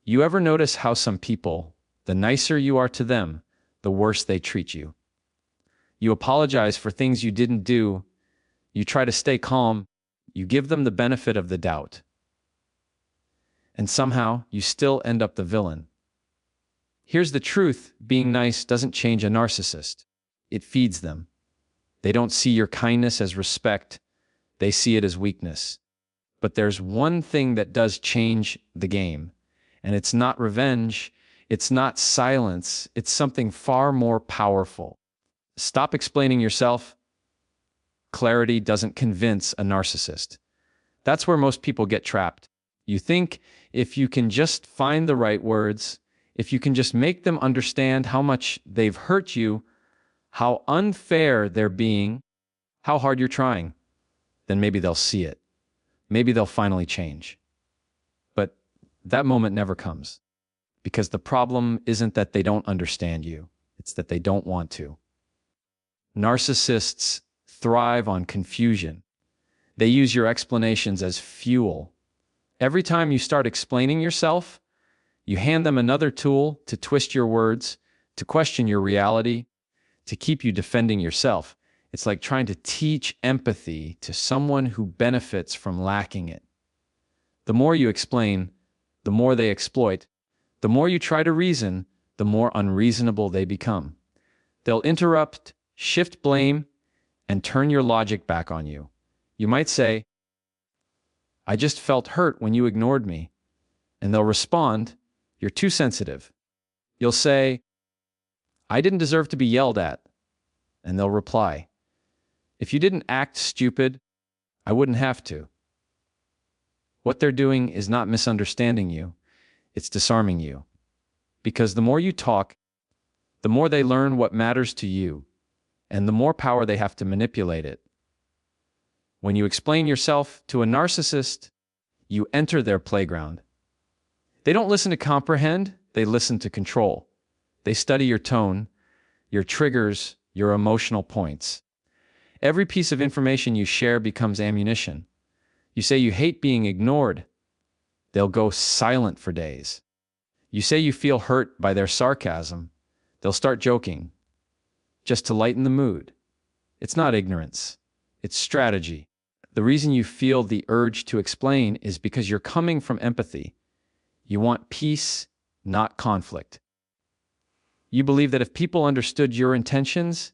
You ever notice how some people, the nicer you are to them, the worse they treat you? You apologize for things you didn't do. You try to stay calm. You give them the benefit of the doubt. And somehow, you still end up the villain. Here's the truth: being nice doesn't change a narcissist. It feeds them. They don't see your kindness as respect. They see it as weakness. But there's one thing that does change the game. And it's not revenge. It's not silence. It's something far more powerful. Stop explaining yourself. Clarity doesn't convince a narcissist. That's where most people get trapped. You think if you can just find the right words, if you can just make them understand how much they've hurt you, how unfair they're being, how hard you're trying, then maybe they'll see it. Maybe they'll finally change. But that moment never comes, because the problem isn't that they don't understand you. It's that they don't want to. Narcissists thrive on confusion. They use your explanations as fuel. Every time you start explaining yourself, you hand them another tool to twist your words, to question your reality, to keep you defending yourself. It's like trying to teach empathy to someone who benefits from lacking it. The more you explain, the more they exploit. The more you try to reason, the more unreasonable they become. They'll interrupt, shift blame, and turn your logic back on you. You might say, "I just felt hurt when you ignored me." And they'll respond, "You're too sensitive." You'll say, "I didn't deserve to be yelled at." And they'll reply, "If you didn't act stupid, I wouldn't have to." What they're doing is not misunderstanding you, it's disarming you. Because the more you talk, the more they learn what matters to you, and the more power they have to manipulate it. When you explain yourself to a narcissist, you enter their playground. They don't listen to comprehend, they listen to control. They study your tone, your triggers, your emotional points. Every piece of information you share becomes ammunition. You say you hate being ignored, they'll go silent for days. You say you feel hurt by their sarcasm, they'll start joking, just to lighten the mood. It's not ignorance, it's strategy. The reason you feel the urge to explain is because you're coming from empathy. You want peace, not conflict. You believe that if people understood your intentions,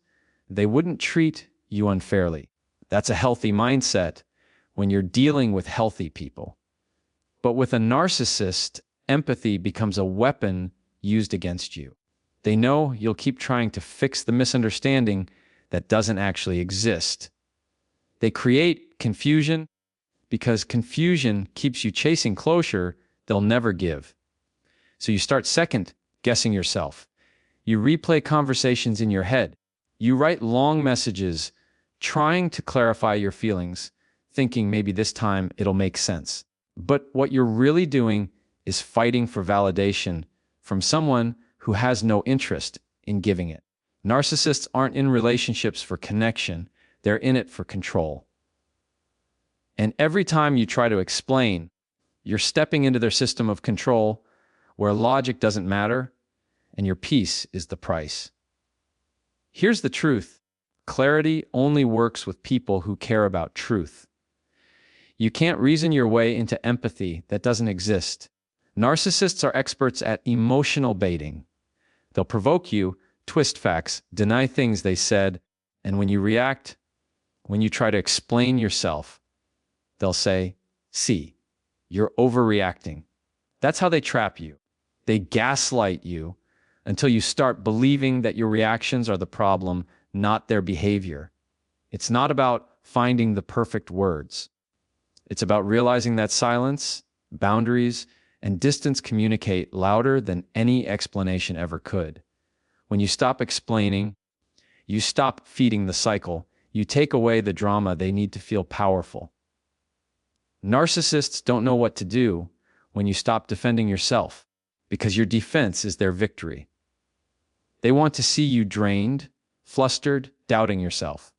they wouldn't treat you unfairly. That's a healthy mindset when you're dealing with healthy people. But with a narcissist, empathy becomes a weapon used against you. They know you'll keep trying to fix the misunderstanding that doesn't actually exist. They create confusion because confusion keeps you chasing closure they'll never give. So you start second guessing yourself. You replay conversations in your head. You write long messages trying to clarify your feelings, thinking maybe this time it'll make sense. But what you're really doing is fighting for validation from someone who has no interest in giving it. Narcissists aren't in relationships for connection, they're in it for control. And every time you try to explain, you're stepping into their system of control where logic doesn't matter and your peace is the price. Here's the truth: clarity only works with people who care about truth. You can't reason your way into empathy that doesn't exist. Narcissists are experts at emotional baiting. They'll provoke you, twist facts, deny things they said, and when you react, when you try to explain yourself, they'll say, "See, you're overreacting." That's how they trap you. They gaslight you until you start believing that your reactions are the problem, not their behavior. It's not about finding the perfect words. It's about realizing that silence, boundaries, and distance communicate louder than any explanation ever could. When you stop explaining, you stop feeding the cycle, you take away the drama they need to feel powerful. Narcissists don't know what to do when you stop defending yourself, because your defense is their victory. They want to see you drained, flustered, doubting yourself.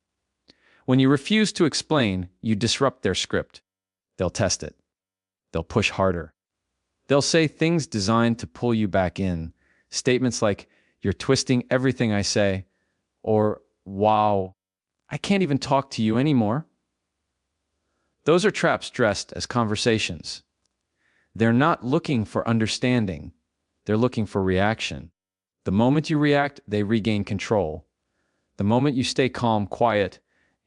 When you refuse to explain, you disrupt their script. They'll test it. They'll push harder. They'll say things designed to pull you back in. Statements like, "You're twisting everything I say," or, "Wow, I can't even talk to you anymore." Those are traps dressed as conversations. They're not looking for understanding. They're looking for reaction. The moment you react, they regain control. The moment you stay calm, quiet,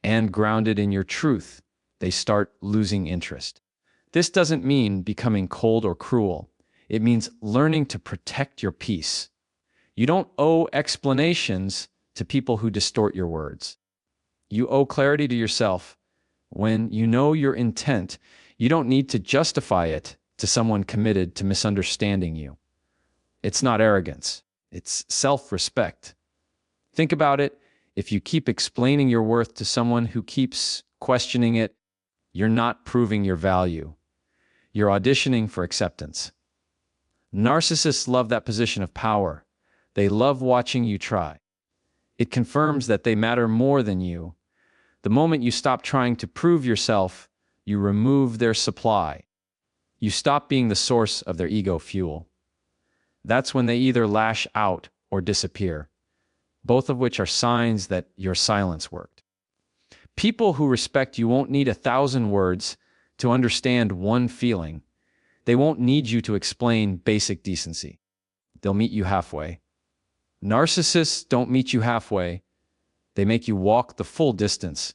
and grounded in your truth, they start losing interest. This doesn't mean becoming cold or cruel. It means learning to protect your peace. You don't owe explanations to people who distort your words. You owe clarity to yourself. When you know your intent, you don't need to justify it to someone committed to misunderstanding you. It's not arrogance. It's self-respect. Think about it. If you keep explaining your worth to someone who keeps questioning it, you're not proving your value. You're auditioning for acceptance. Narcissists love that position of power. They love watching you try. It confirms that they matter more than you. The moment you stop trying to prove yourself, you remove their supply. You stop being the source of their ego fuel. That's when they either lash out or disappear, both of which are signs that your silence worked. People who respect you won't need 1,000 words to understand one feeling. They won't need you to explain basic decency. They'll meet you halfway. Narcissists don't meet you halfway. They make you walk the full distance,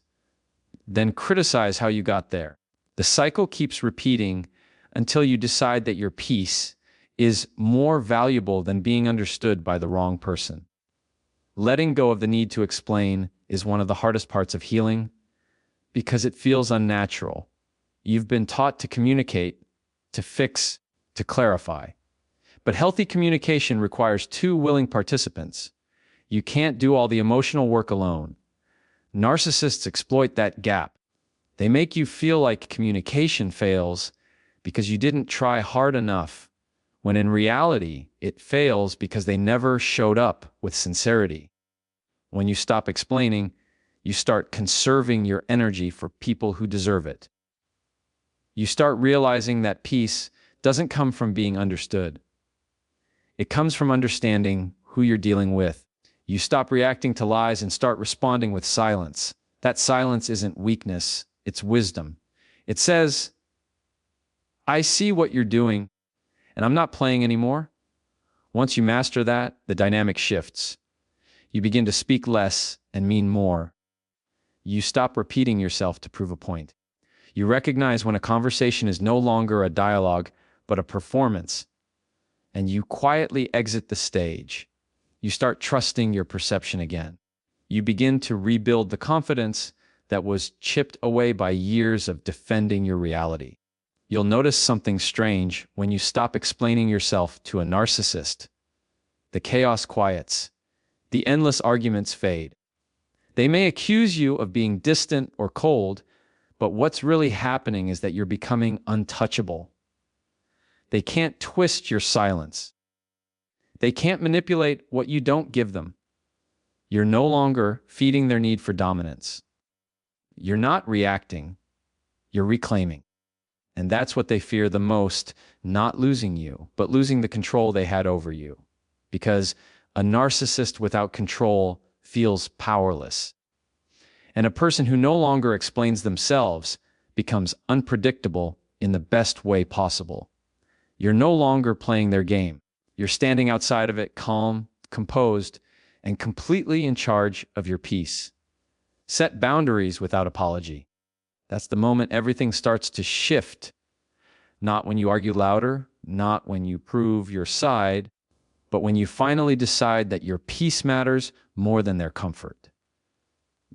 then criticize how you got there. The cycle keeps repeating until you decide that your peace is more valuable than being understood by the wrong person. Letting go of the need to explain is one of the hardest parts of healing because it feels unnatural. You've been taught to communicate, to fix, to clarify. But healthy communication requires two willing participants. You can't do all the emotional work alone. Narcissists exploit that gap. They make you feel like communication fails because you didn't try hard enough, when in reality, it fails because they never showed up with sincerity. When you stop explaining, you start conserving your energy for people who deserve it. You start realizing that peace doesn't come from being understood. It comes from understanding who you're dealing with. You stop reacting to lies and start responding with silence. That silence isn't weakness, it's wisdom. It says, "I see what you're doing, and I'm not playing anymore." Once you master that, the dynamic shifts. You begin to speak less and mean more. You stop repeating yourself to prove a point. You recognize when a conversation is no longer a dialogue, but a performance, and you quietly exit the stage. You start trusting your perception again. You begin to rebuild the confidence that was chipped away by years of defending your reality. You'll notice something strange when you stop explaining yourself to a narcissist. The chaos quiets. The endless arguments fade. They may accuse you of being distant or cold, but what's really happening is that you're becoming untouchable. They can't twist your silence. They can't manipulate what you don't give them. You're no longer feeding their need for dominance. You're not reacting, you're reclaiming. And that's what they fear the most, not losing you, but losing the control they had over you. Because a narcissist without control feels powerless. And a person who no longer explains themselves becomes unpredictable in the best way possible. You're no longer playing their game. You're standing outside of it, calm, composed, and completely in charge of your peace. Set boundaries without apology. That's the moment everything starts to shift. Not when you argue louder, not when you prove your side, but when you finally decide that your peace matters more than their comfort.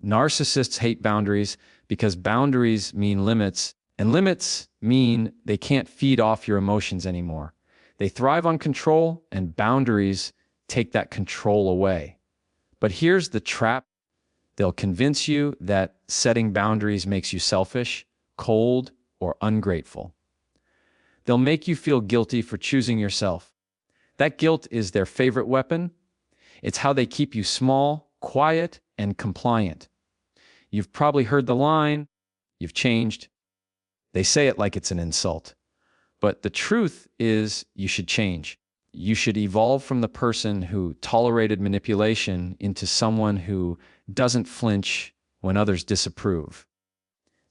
Narcissists hate boundaries because boundaries mean limits, and limits mean they can't feed off your emotions anymore. They thrive on control, and boundaries take that control away. But here's the trap. They'll convince you that setting boundaries makes you selfish, cold, or ungrateful. They'll make you feel guilty for choosing yourself. That guilt is their favorite weapon. It's how they keep you small, quiet, and compliant. You've probably heard the line, "You've changed." They say it like it's an insult. But the truth is, you should change. You should evolve from the person who tolerated manipulation into someone who doesn't flinch when others disapprove.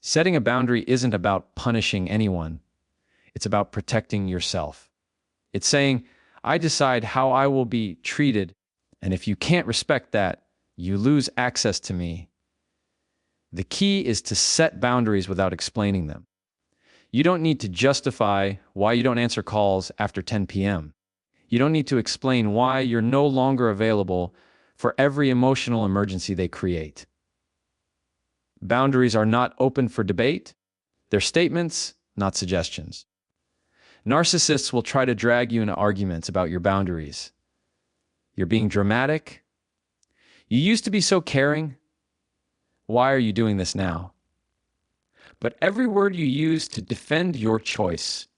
Setting a boundary isn't about punishing anyone. It's about protecting yourself. It's saying, I decide how I will be treated, and if you can't respect that, you lose access to me. The key is to set boundaries without explaining them. You don't need to justify why you don't answer calls after 10 p.m. You don't need to explain why you're no longer available for every emotional emergency they create. Boundaries are not open for debate. They're statements, not suggestions. Narcissists will try to drag you into arguments about your boundaries. You're being dramatic. You used to be so caring. Why are you doing this now? But every word you use to defend your choice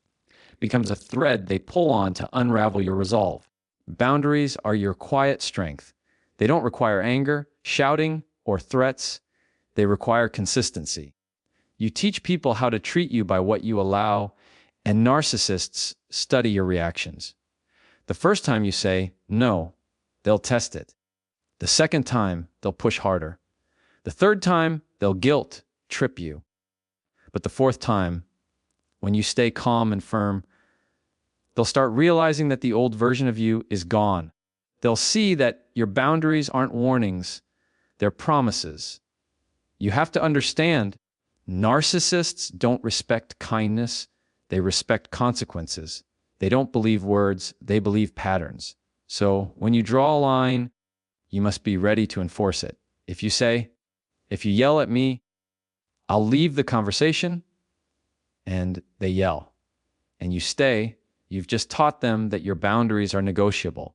becomes a thread they pull on to unravel your resolve. Boundaries are your quiet strength. They don't require anger, shouting, or threats. They require consistency. You teach people how to treat you by what you allow, and narcissists study your reactions. The first time you say no, they'll test it. The second time, they'll push harder. The third time, they'll guilt trip you. But the fourth time, when you stay calm and firm, they'll start realizing that the old version of you is gone. They'll see that your boundaries aren't warnings, they're promises. You have to understand, narcissists don't respect kindness, they respect consequences. They don't believe words, they believe patterns. So when you draw a line, you must be ready to enforce it. If you yell at me, I'll leave the conversation, and they yell, and you stay, you've just taught them that your boundaries are negotiable.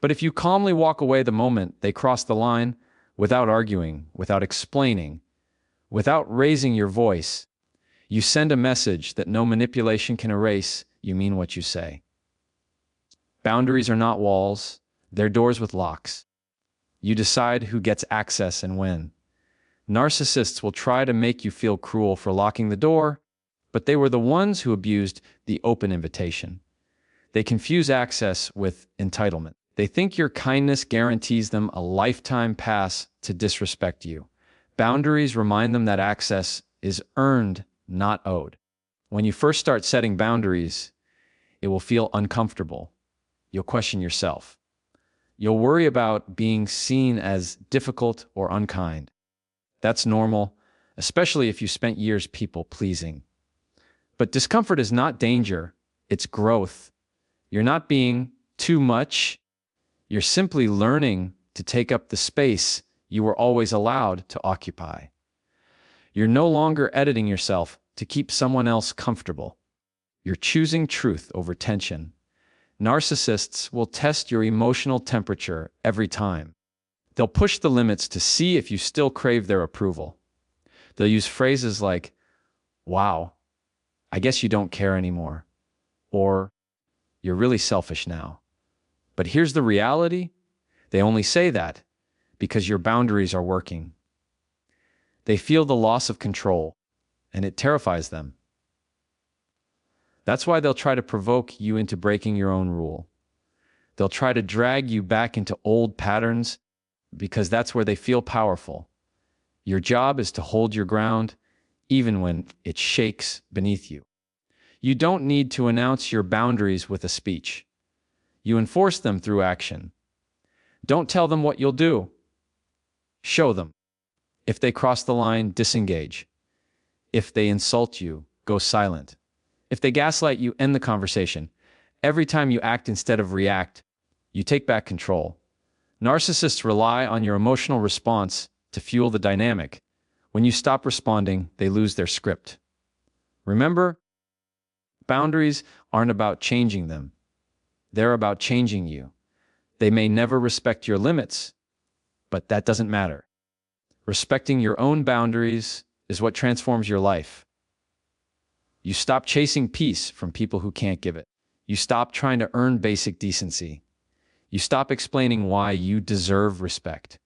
But if you calmly walk away the moment they cross the line, without arguing, without explaining, without raising your voice, you send a message that no manipulation can erase. You mean what you say. Boundaries are not walls, they're doors with locks. You decide who gets access and when. Narcissists will try to make you feel cruel for locking the door, but they were the ones who abused the open invitation. They confuse access with entitlement. They think your kindness guarantees them a lifetime pass to disrespect you. Boundaries remind them that access is earned, not owed. When you first start setting boundaries, it will feel uncomfortable. You'll question yourself. You'll worry about being seen as difficult or unkind. That's normal, especially if you spent years people-pleasing. But discomfort is not danger, it's growth. You're not being too much. You're simply learning to take up the space you were always allowed to occupy. You're no longer editing yourself to keep someone else comfortable. You're choosing truth over tension. Narcissists will test your emotional temperature every time. They'll push the limits to see if you still crave their approval. They'll use phrases like, "Wow, I guess you don't care anymore," or "You're really selfish now." But here's the reality. They only say that because your boundaries are working. They feel the loss of control, and it terrifies them. That's why they'll try to provoke you into breaking your own rule. They'll try to drag you back into old patterns because that's where they feel powerful. Your job is to hold your ground, even when it shakes beneath you. You don't need to announce your boundaries with a speech. You enforce them through action. Don't tell them what you'll do. Show them. If they cross the line, disengage. If they insult you, go silent. If they gaslight you, end the conversation. Every time you act instead of react, you take back control. Narcissists rely on your emotional response to fuel the dynamic. When you stop responding, they lose their script. Remember, boundaries aren't about changing them. They're about changing you. They may never respect your limits, but that doesn't matter. Respecting your own boundaries is what transforms your life. You stop chasing peace from people who can't give it. You stop trying to earn basic decency. You stop explaining why you deserve respect.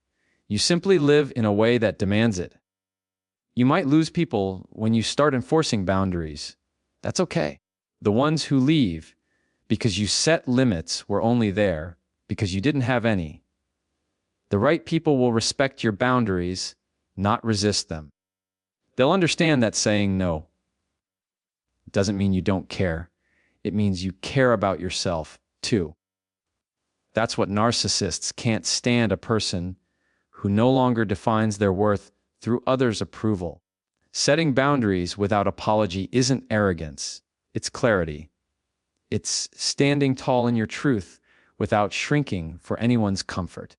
You simply live in a way that demands it. You might lose people when you start enforcing boundaries. That's okay. The ones who leave because you set limits were only there because you didn't have any. The right people will respect your boundaries, not resist them. They'll understand that saying no doesn't mean you don't care. It means you care about yourself, too. That's what narcissists can't stand: a person who no longer defines their worth through others' approval. Setting boundaries without apology isn't arrogance, it's clarity. It's standing tall in your truth without shrinking for anyone's comfort.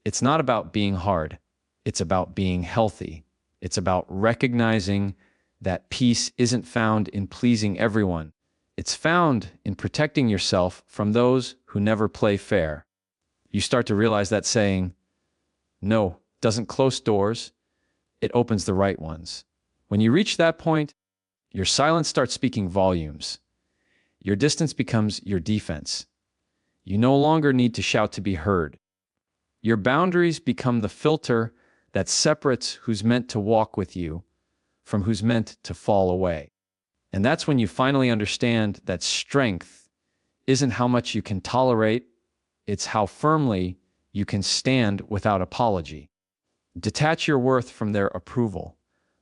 It's not about being hard, it's about being healthy. It's about recognizing that peace isn't found in pleasing everyone. It's found in protecting yourself from those who never play fair. You start to realize that saying no doesn't close doors, it opens the right ones. When you reach that point, your silence starts speaking volumes. Your distance becomes your defense. You no longer need to shout to be heard. Your boundaries become the filter that separates who's meant to walk with you from who's meant to fall away. And that's when you finally understand that strength isn't how much you can tolerate, it's how firmly you can stand without apology. Detach your worth from their approval.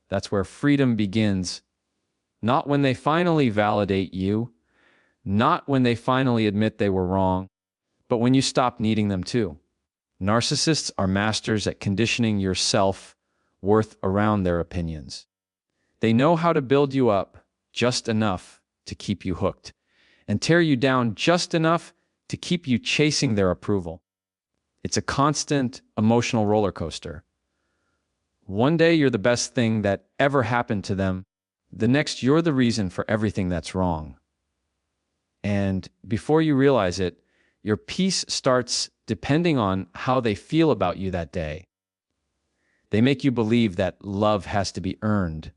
That's where freedom begins. Not when they finally validate you, not when they finally admit they were wrong, but when you stop needing them to. Narcissists are masters at conditioning your self-worth around their opinions. They know how to build you up just enough to keep you hooked, and tear you down just enough to keep you chasing their approval. It's a constant emotional roller coaster. One day you're the best thing that ever happened to them. The next you're the reason for everything that's wrong. And before you realize it, your peace starts depending on how they feel about you that day. They make you believe that love has to be earned,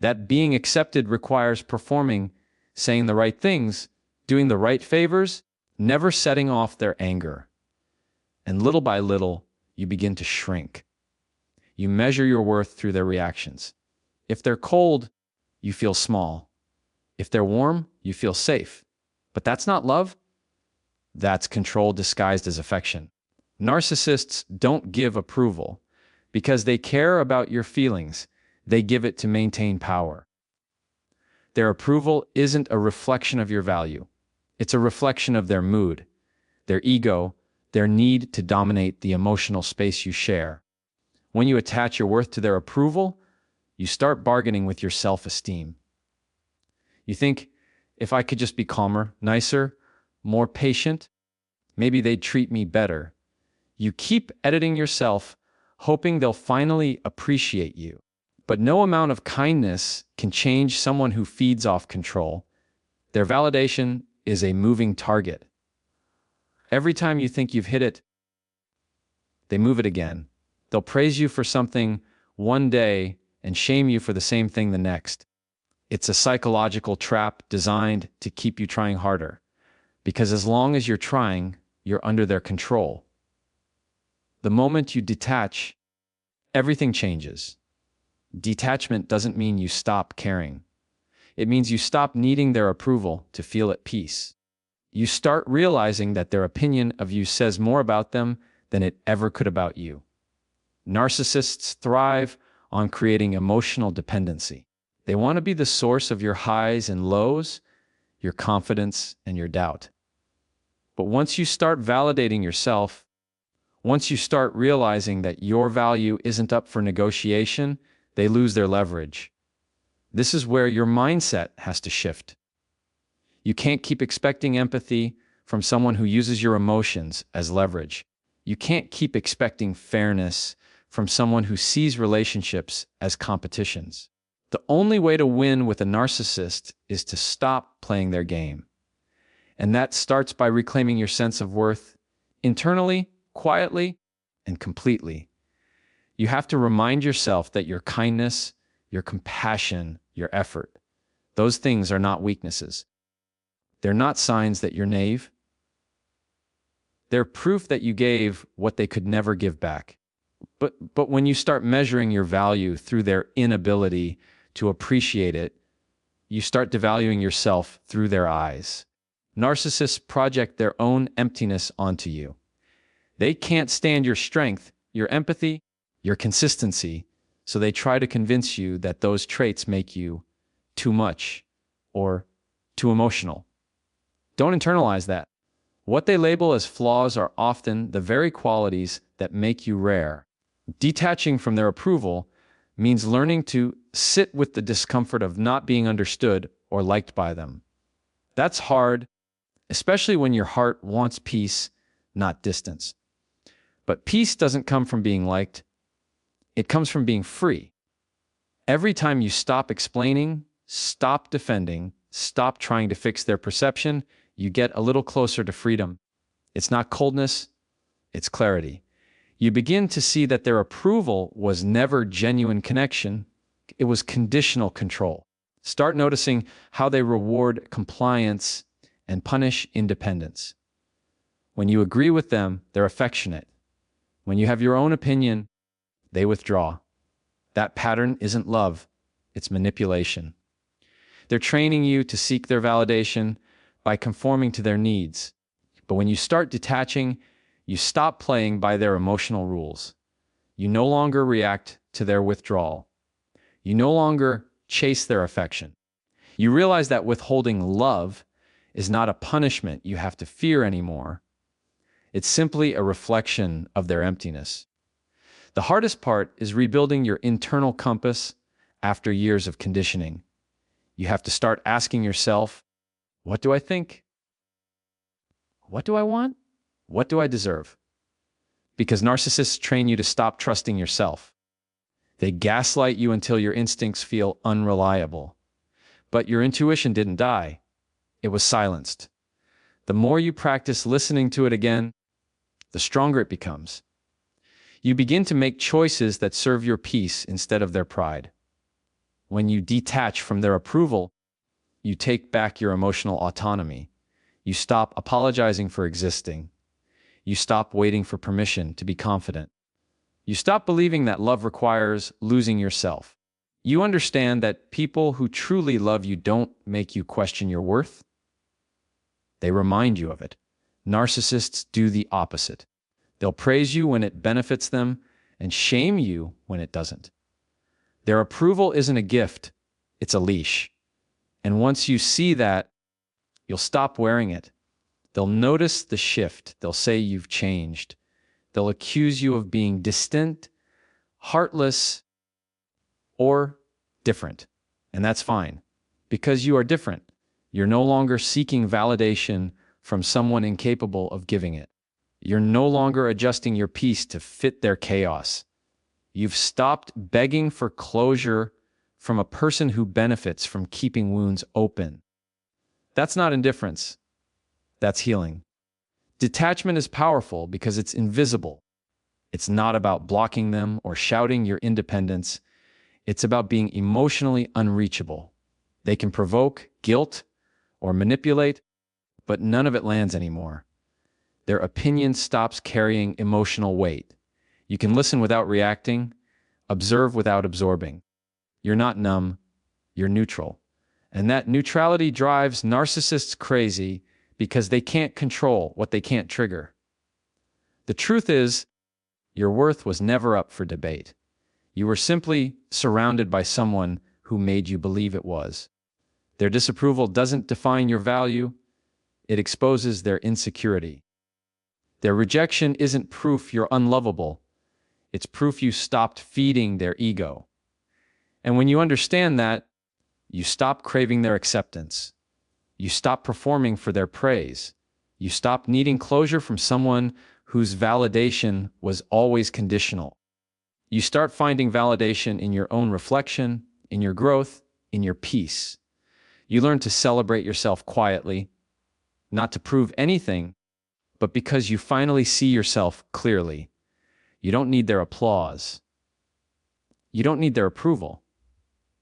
that being accepted requires performing, saying the right things, doing the right favors, never setting off their anger. And little by little, you begin to shrink. You measure your worth through their reactions. If they're cold, you feel small. If they're warm, you feel safe. But that's not love. That's control disguised as affection. Narcissists don't give approval because they care about your feelings. They give it to maintain power. Their approval isn't a reflection of your value. It's a reflection of their mood, their ego, their need to dominate the emotional space you share. When you attach your worth to their approval, you start bargaining with your self-esteem. You think, if I could just be calmer, nicer, more patient, maybe they'd treat me better. You keep editing yourself, hoping they'll finally appreciate you. But no amount of kindness can change someone who feeds off control. Their validation is a moving target. Every time you think you've hit it, they move it again. They'll praise you for something one day and shame you for the same thing the next. It's a psychological trap designed to keep you trying harder. Because as long as you're trying, you're under their control. The moment you detach, everything changes. Detachment doesn't mean you stop caring. It means you stop needing their approval to feel at peace. You start realizing that their opinion of you says more about them than it ever could about you. Narcissists thrive on creating emotional dependency. They want to be the source of your highs and lows, your confidence and your doubt. But once you start validating yourself, once you start realizing that your value isn't up for negotiation, they lose their leverage. This is where your mindset has to shift. You can't keep expecting empathy from someone who uses your emotions as leverage. You can't keep expecting fairness from someone who sees relationships as competitions. The only way to win with a narcissist is to stop playing their game. And that starts by reclaiming your sense of worth internally, quietly, and completely. You have to remind yourself that your kindness, your compassion, your effort, those things are not weaknesses. They're not signs that you're naive. They're proof that you gave what they could never give back. But when you start measuring your value through their inability to appreciate it, you start devaluing yourself through their eyes. Narcissists project their own emptiness onto you. They can't stand your strength, your empathy, your consistency, so they try to convince you that those traits make you too much or too emotional. Don't internalize that. What they label as flaws are often the very qualities that make you rare. Detaching from their approval means learning to sit with the discomfort of not being understood or liked by them. That's hard, especially when your heart wants peace, not distance. But peace doesn't come from being liked. It comes from being free. Every time you stop explaining, stop defending, stop trying to fix their perception, you get a little closer to freedom. It's not coldness, it's clarity. You begin to see that their approval was never genuine connection, it was conditional control. Start noticing how they reward compliance and punish independence. When you agree with them, they're affectionate. When you have your own opinion, they withdraw. That pattern isn't love, it's manipulation. They're training you to seek their validation by conforming to their needs. But when you start detaching, you stop playing by their emotional rules. You no longer react to their withdrawal. You no longer chase their affection. You realize that withholding love is not a punishment you have to fear anymore. It's simply a reflection of their emptiness. The hardest part is rebuilding your internal compass after years of conditioning. You have to start asking yourself, what do I think? What do I want? What do I deserve? Because narcissists train you to stop trusting yourself. They gaslight you until your instincts feel unreliable. But your intuition didn't die. It was silenced. The more you practice listening to it again, the stronger it becomes. You begin to make choices that serve your peace instead of their pride. When you detach from their approval, you take back your emotional autonomy. You stop apologizing for existing. You stop waiting for permission to be confident. You stop believing that love requires losing yourself. You understand that people who truly love you don't make you question your worth. They remind you of it. Narcissists do the opposite. They'll praise you when it benefits them and shame you when it doesn't. Their approval isn't a gift, it's a leash. And once you see that, you'll stop wearing it. They'll notice the shift. They'll say you've changed. They'll accuse you of being distant, heartless, or different. And that's fine, because you are different. You're no longer seeking validation from someone incapable of giving it. You're no longer adjusting your peace to fit their chaos. You've stopped begging for closure from a person who benefits from keeping wounds open. That's not indifference. That's healing. Detachment is powerful because it's invisible. It's not about blocking them or shouting your independence. It's about being emotionally unreachable. They can provoke guilt or manipulate, but none of it lands anymore. Their opinion stops carrying emotional weight. You can listen without reacting, observe without absorbing. You're not numb, you're neutral. And that neutrality drives narcissists crazy because they can't control what they can't trigger. The truth is, your worth was never up for debate. You were simply surrounded by someone who made you believe it was. Their disapproval doesn't define your value, it exposes their insecurity. Their rejection isn't proof you're unlovable, it's proof you stopped feeding their ego. And when you understand that, you stop craving their acceptance. You stop performing for their praise. You stop needing closure from someone whose validation was always conditional. You start finding validation in your own reflection, in your growth, in your peace. You learn to celebrate yourself quietly, not to prove anything, but because you finally see yourself clearly. You don't need their applause. You don't need their approval.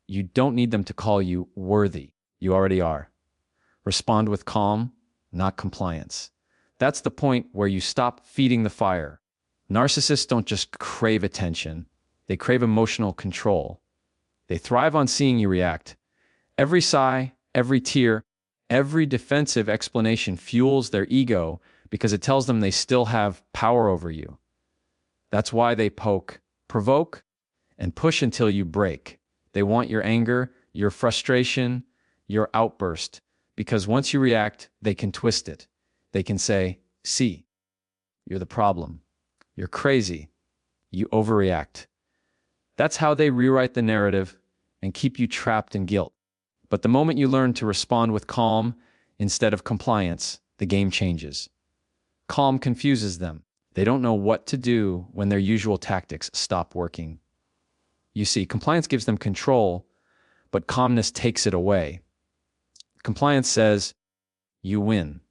You don't need them to call you worthy. You already are. Respond with calm, not compliance. That's the point where you stop feeding the fire. Narcissists don't just crave attention. They crave emotional control. They thrive on seeing you react. Every sigh, every tear, every defensive explanation fuels their ego because it tells them they still have power over you. That's why they poke, provoke, and push until you break. They want your anger, your frustration, your outburst, because once you react, they can twist it. They can say, "See, you're the problem. You're crazy. You overreact." That's how they rewrite the narrative and keep you trapped in guilt. But the moment you learn to respond with calm instead of compliance, the game changes. Calm confuses them. They don't know what to do when their usual tactics stop working. You see, compliance gives them control, but calmness takes it away. Compliance says, "You win."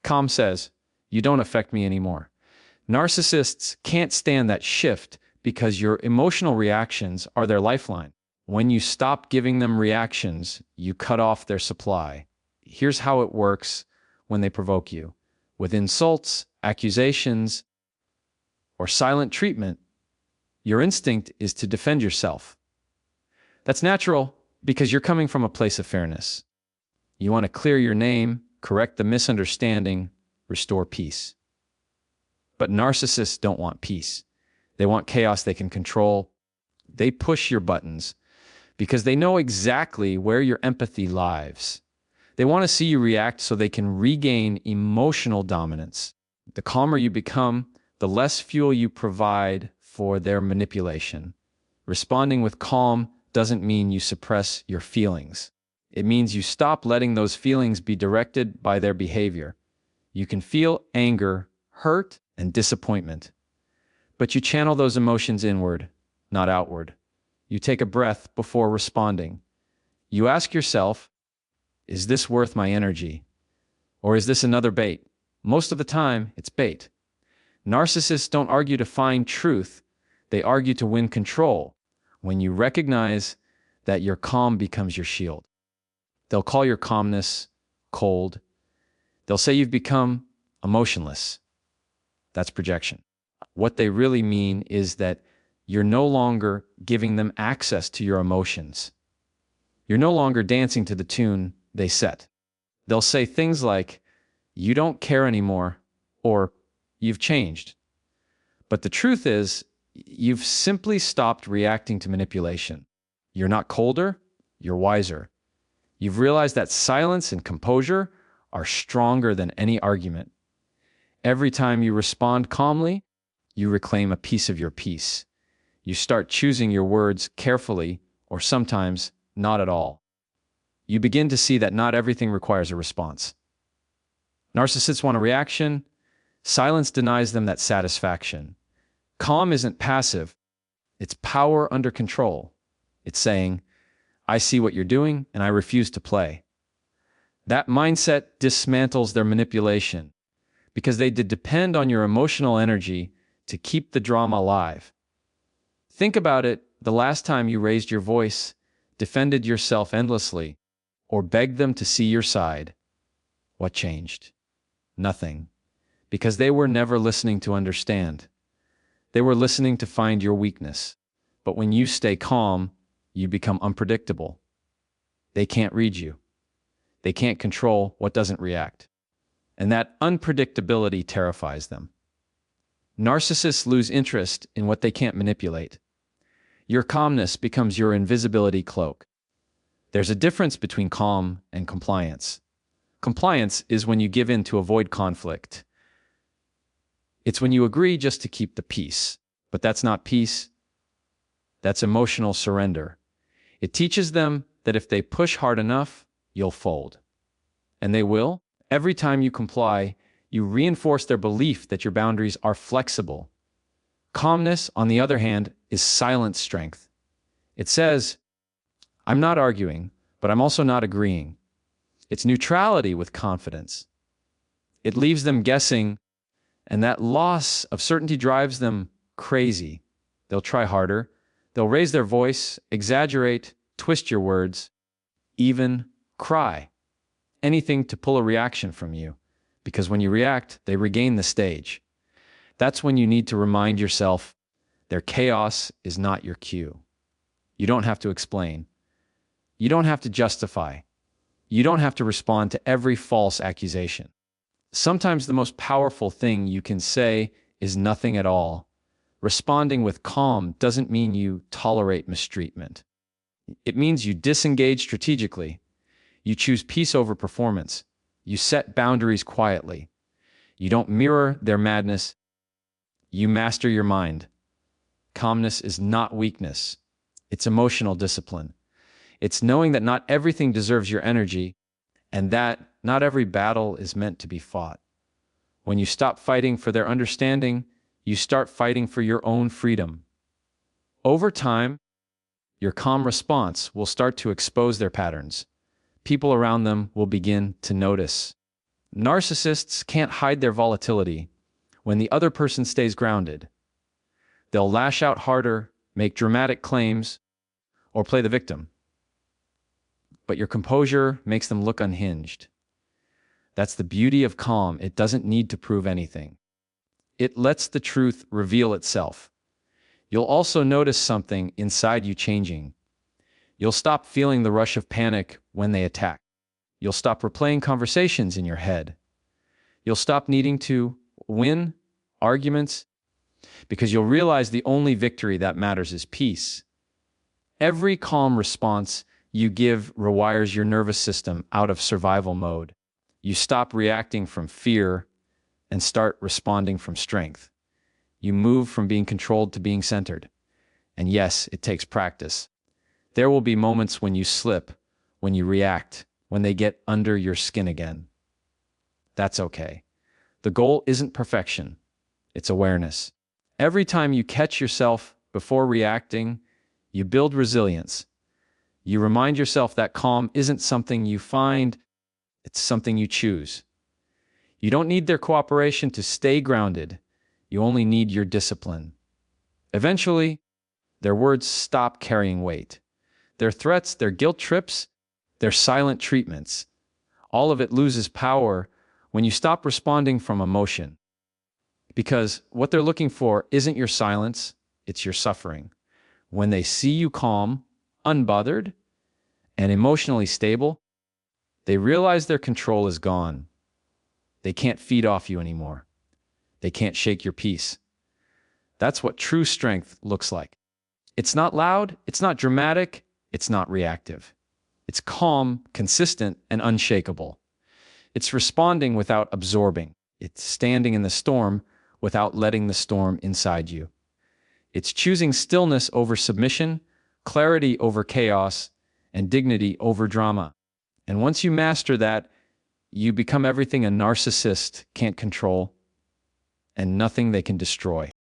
Calm says, "You don't affect me anymore." Narcissists can't stand that shift because your emotional reactions are their lifeline. When you stop giving them reactions, you cut off their supply. Here's how it works when they provoke you. With insults, accusations, or silent treatment, your instinct is to defend yourself. That's natural because you're coming from a place of fairness. You want to clear your name, correct the misunderstanding, restore peace. But narcissists don't want peace. They want chaos they can control. They push your buttons because they know exactly where your empathy lies. They want to see you react so they can regain emotional dominance. The calmer you become, the less fuel you provide for their manipulation. Responding with calm doesn't mean you suppress your feelings. It means you stop letting those feelings be directed by their behavior. You can feel anger, hurt, and disappointment, but you channel those emotions inward, not outward. You take a breath before responding. You ask yourself, is this worth my energy? Or is this another bait? Most of the time, it's bait. Narcissists don't argue to find truth. They argue to win control. When you recognize that your calm becomes your shield. They'll call your calmness cold. They'll say you've become emotionless. That's projection. What they really mean is that you're no longer giving them access to your emotions. You're no longer dancing to the tune they set. They'll say things like, "You don't care anymore," or "You've changed." But the truth is, you've simply stopped reacting to manipulation. You're not colder, you're wiser. You've realized that silence and composure are stronger than any argument. Every time you respond calmly, you reclaim a piece of your peace. You start choosing your words carefully, or sometimes not at all. You begin to see that not everything requires a response. Narcissists want a reaction. Silence denies them that satisfaction. Calm isn't passive. It's power under control. It's saying, "I see what you're doing, and I refuse to play." That mindset dismantles their manipulation because they depend on your emotional energy to keep the drama alive. Think about it, the last time you raised your voice, defended yourself endlessly, or begged them to see your side. What changed? Nothing. Because they were never listening to understand. They were listening to find your weakness. But when you stay calm, you become unpredictable. They can't read you. They can't control what doesn't react. And that unpredictability terrifies them. Narcissists lose interest in what they can't manipulate. Your calmness becomes your invisibility cloak. There's a difference between calm and compliance. Compliance is when you give in to avoid conflict. It's when you agree just to keep the peace. But that's not peace. That's emotional surrender. It teaches them that if they push hard enough, you'll fold. And they will. Every time you comply, you reinforce their belief that your boundaries are flexible. Calmness, on the other hand, is silent strength. It says, "I'm not arguing, but I'm also not agreeing." It's neutrality with confidence. It leaves them guessing, and that loss of certainty drives them crazy. They'll try harder. They'll raise their voice, exaggerate, twist your words, even cry. Anything to pull a reaction from you, because when you react, they regain the stage. That's when you need to remind yourself their chaos is not your cue. You don't have to explain. You don't have to justify. You don't have to respond to every false accusation. Sometimes the most powerful thing you can say is nothing at all. Responding with calm doesn't mean you tolerate mistreatment. It means you disengage strategically. You choose peace over performance. You set boundaries quietly. You don't mirror their madness. You master your mind. Calmness is not weakness. It's emotional discipline. It's knowing that not everything deserves your energy, and that not every battle is meant to be fought. When you stop fighting for their understanding, you start fighting for your own freedom. Over time, your calm response will start to expose their patterns. People around them will begin to notice. Narcissists can't hide their volatility when the other person stays grounded. They'll lash out harder, make dramatic claims, or play the victim. But your composure makes them look unhinged. That's the beauty of calm. It doesn't need to prove anything. It lets the truth reveal itself. You'll also notice something inside you changing. You'll stop feeling the rush of panic when they attack. You'll stop replaying conversations in your head. You'll stop needing to win arguments because you'll realize the only victory that matters is peace. Every calm response you give rewires your nervous system out of survival mode. You stop reacting from fear and start responding from strength. You move from being controlled to being centered. And yes, it takes practice. There will be moments when you slip, when you react, when they get under your skin again. That's okay. The goal isn't perfection. It's awareness. Every time you catch yourself before reacting, you build resilience. You remind yourself that calm isn't something you find, it's something you choose. You don't need their cooperation to stay grounded. You only need your discipline. Eventually, their words stop carrying weight. Their threats, their guilt trips, their silent treatments, all of it loses power when you stop responding from emotion. Because what they're looking for isn't your silence, it's your suffering. When they see you calm, unbothered, and emotionally stable, they realize their control is gone. They can't feed off you anymore. They can't shake your peace. That's what true strength looks like. It's not loud, it's not dramatic, it's not reactive. It's calm, consistent, and unshakable. It's responding without absorbing. It's standing in the storm without letting the storm inside you. It's choosing stillness over submission, clarity over chaos, and dignity over drama. And once you master that, you become everything a narcissist can't control and nothing they can destroy.